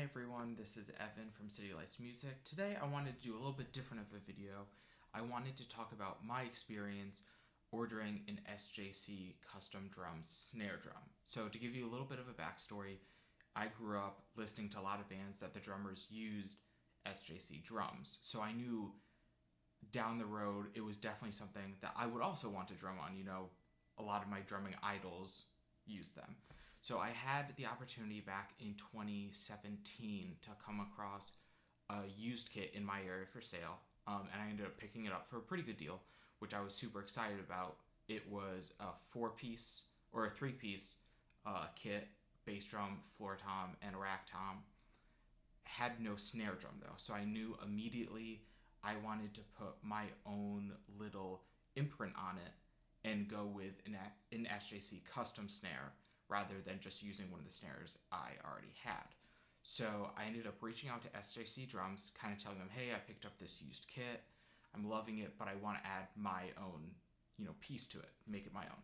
everyone, this is Evan from City Lights Music. Today I wanted to do a little bit different of a video. I wanted to talk about my experience ordering an SJC Custom Drums snare drum. So to give you a little bit of a backstory, I grew up listening to a lot of bands that the drummers used SJC drums. So I knew down the road it was definitely something that I would also want to drum on. You know, a lot of my drumming idols use them. So I had the opportunity back in 2017 to come across a used kit in my area for sale, and I ended up picking it up for a pretty good deal, which I was super excited about. It was a 4-piece or a 3-piece kit: bass drum, floor tom, and rack tom. Had no snare drum though, so I knew immediately I wanted to put my own little imprint on it and go with an SJC custom snare rather than just using one of the snares I already had. So I ended up reaching out to SJC Drums, kind of telling them, hey, I picked up this used kit, I'm loving it, but I want to add my own, piece to it, make it my own.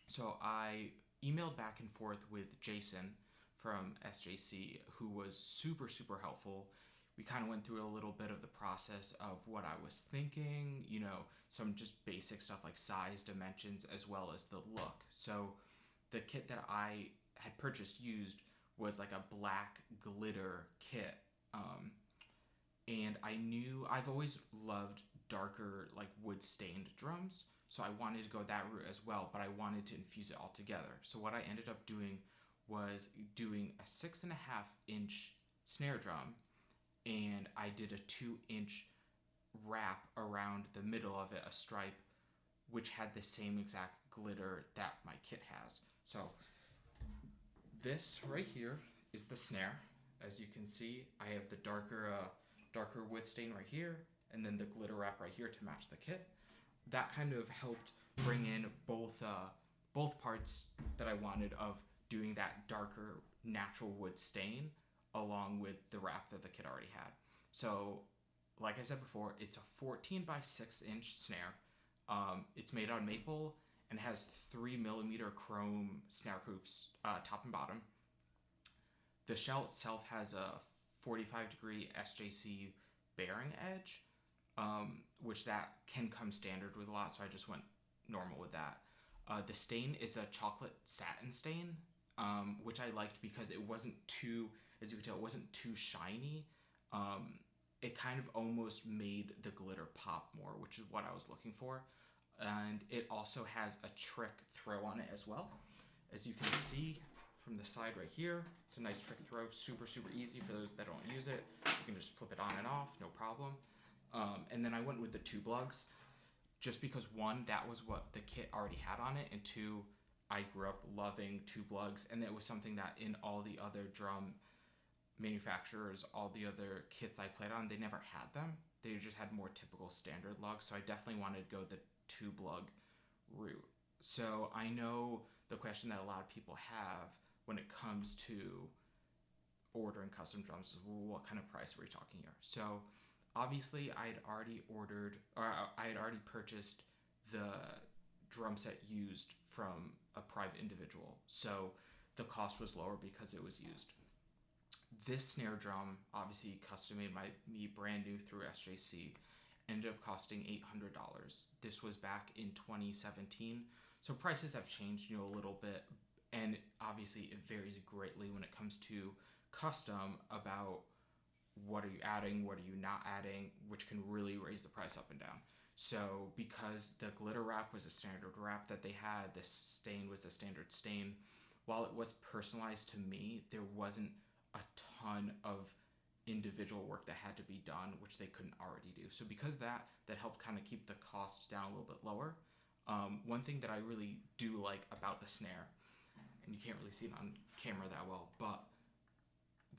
So I emailed back and forth with Jason from SJC, who was super, super helpful. We kind of went through a little bit of the process of what I was thinking, some just basic stuff like size, dimensions, as well as the look. So the kit that I had purchased used was like a black glitter kit. And I knew I've always loved darker, like wood stained drums. So I wanted to go that route as well, but I wanted to infuse it all together. So what I ended up doing was doing a 6.5-inch snare drum, and I did a 2-inch wrap around the middle of it, a stripe, which had the same exact glitter that my kit has. So this right here is the snare. As you can see, I have the darker wood stain right here, and then the glitter wrap right here to match the kit. That kind of helped bring in both parts that I wanted of doing that darker natural wood stain along with the wrap that the kit already had. So like I said before, it's a 14 by 6-inch snare. It's made out of maple and has 3mm chrome snare hoops, top and bottom. The shell itself has a 45-degree SJC bearing edge, which that can come standard with a lot, so I just went normal with that. The stain is a chocolate satin stain, which I liked because it wasn't too, as you can tell, it wasn't too shiny. It kind of almost made the glitter pop more, which is what I was looking for. And it also has a trick throw on it as well. As you can see from the side right here, it's a nice trick throw, super, super easy for those that don't use it. You can just flip it on and off, no problem. And then I went with the tube lugs, just because one, that was what the kit already had on it, and two, I grew up loving tube lugs, and it was something that in all the other drum manufacturers, all the other kits I played on, they never had them. They just had more typical standard lugs, so I definitely wanted to go the tube lug route. So I know the question that a lot of people have when it comes to ordering custom drums is, well, what kind of price are we talking here? So obviously I had already purchased the drum set used from a private individual, so the cost was lower because it was used. This snare drum, obviously custom made by me, brand new through SJC, ended up costing $800. This was back in 2017, so prices have changed, a little bit, and obviously it varies greatly when it comes to custom about what are you adding, what are you not adding, which can really raise the price up and down. So because the glitter wrap was a standard wrap that they had, the stain was a standard stain, while it was personalized to me, there wasn't a ton of individual work that had to be done, which they couldn't already do. So because that helped kind of keep the cost down a little bit lower. One thing that I really do like about the snare, and you can't really see it on camera that well, but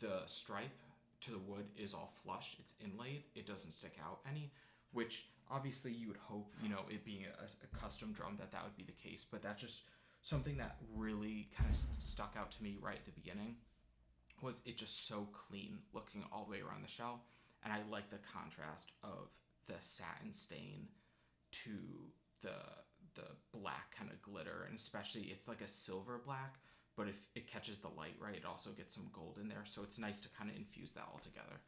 the stripe to the wood is all flush, it's inlaid, it doesn't stick out any, which obviously you would hope, it being a custom drum, that would be the case, but that's just something that really kind of stuck out to me right at the beginning. Was it just so clean looking all the way around the shell, and I like the contrast of the satin stain to the black kind of glitter, and especially it's like a silver black, but if it catches the light right, it also gets some gold in there. So it's nice to kind of infuse that all together.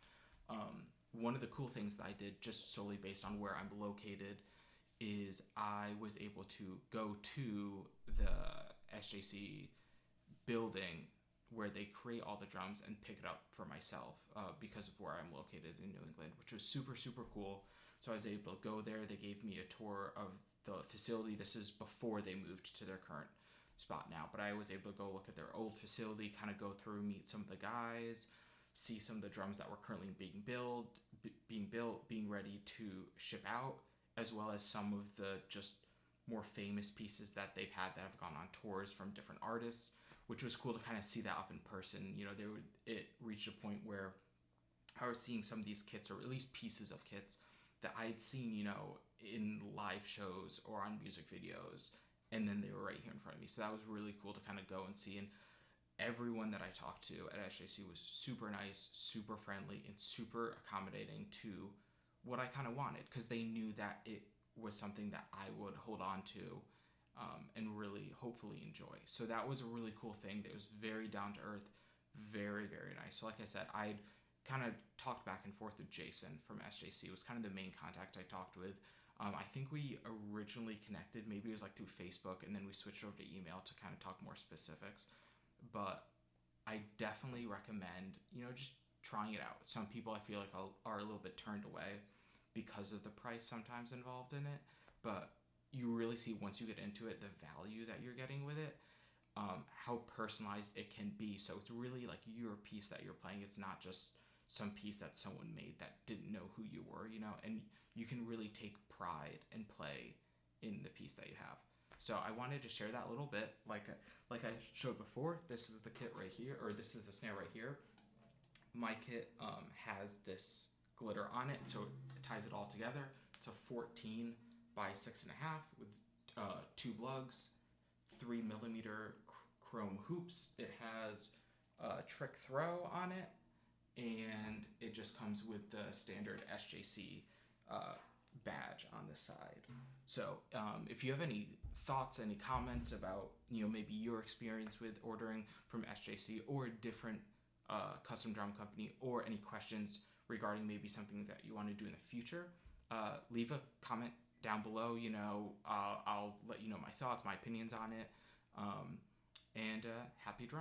One of the cool things that I did just solely based on where I'm located is I was able to go to the SJC building where they create all the drums and pick it up for myself because of where I'm located in New England, which was super, super cool. So I was able to go there. They gave me a tour of the facility. This is before they moved to their current spot now, but I was able to go look at their old facility, kind of go through, meet some of the guys, see some of the drums that were currently being built, being ready to ship out, as well as some of the just more famous pieces that they've had that have gone on tours from different artists, which was cool to kind of see that up in person. It reached a point where I was seeing some of these kits, or at least pieces of kits, that I had seen, in live shows or on music videos, and then they were right here in front of me. So that was really cool to kind of go and see. And everyone that I talked to at SJC was super nice, super friendly, and super accommodating to what I kind of wanted, because they knew that it was something that I would hold on to and really hopefully enjoy. So that was a really cool thing. That was very down to earth, very, very nice. So like I said, I'd kind of talked back and forth with Jason from SJC. It was kind of the main contact I talked with. I think we originally connected, maybe it was like through Facebook, and then we switched over to email to kind of talk more specifics. But I definitely recommend, just trying it out. Some people I feel like are a little bit turned away because of the price sometimes involved in it, but you really see once you get into it the value that you're getting with it, how personalized it can be. So it's really like your piece that you're playing. It's not just some piece that someone made that didn't know who you were, and you can really take pride and play in the piece that you have. So I wanted to share that a little bit. Like I showed before, this is the kit right here, or this is the snare right here. My kit has this glitter on it, so it ties it all together. It's a 14 by 6.5 with 2 lugs, 3mm chrome hoops. It has a trick throw on it, and it just comes with the standard SJC badge on the side. So if you have any thoughts, any comments about maybe your experience with ordering from SJC or a different custom drum company, or any questions regarding maybe something that you want to do in the future, leave a comment down below. I'll let you know my thoughts, my opinions on it, and happy drumming.